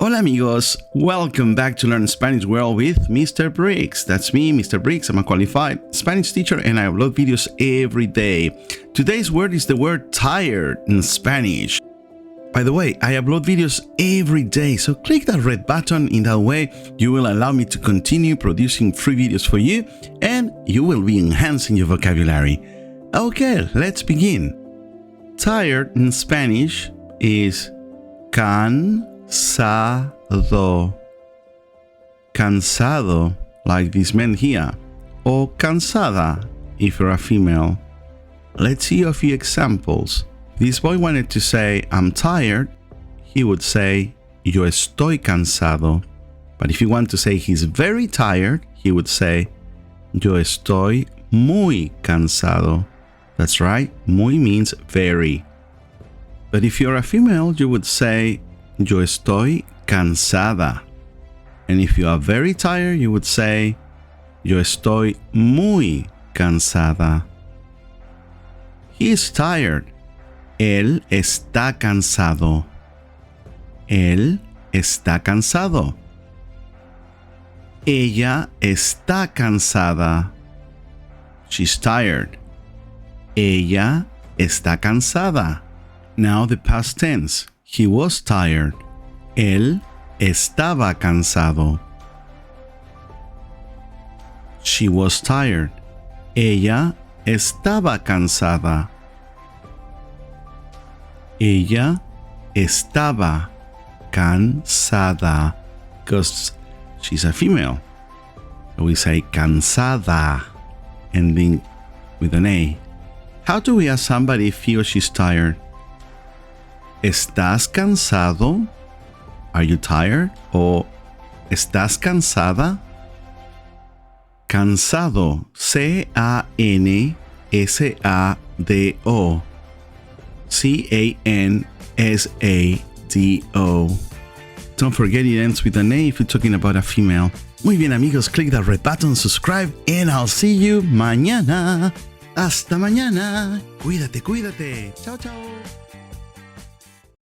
Hola amigos, welcome back to Learn Spanish World with Mr. Briggs. That's me, Mr. Briggs. I'm a qualified Spanish teacher and I upload videos every day. Today's word is the word tired in Spanish. By the way, I upload videos every day, so click that red button. In that way, you will allow me to continue producing free videos for you and you will be enhancing your vocabulary. Okay, let's begin. Tired in Spanish is cansado. Cansado, like this man here, or cansada if you're a female. Let's see a few examples. This boy wanted to say, I'm tired. He would say, yo estoy cansado. But if you want to say he's very tired, he would say, yo estoy muy cansado. That's right, muy means very. But if you're a female, you would say, yo estoy cansada. And if you are very tired, you would say, yo estoy muy cansada. He is tired. Él está cansado. Él está cansado. Ella está cansada. She's tired. Ella está cansada. Now the past tense. He was tired. Él estaba cansado. She was tired. Ella estaba cansada. Ella estaba cansada because she's a female. So we say cansada, ending with an A. How do we ask somebody if he or she's tired? ¿Estás cansado? Are you tired? Or ¿estás cansada? Cansado. C-A-N-S-A-D-O. C-A-N-S-A-D-O. Don't forget it ends with an A if you're talking about a female. Muy bien amigos, click that red button, subscribe, and I'll see you mañana. Hasta mañana. Cuídate, cuídate. Chao, chao.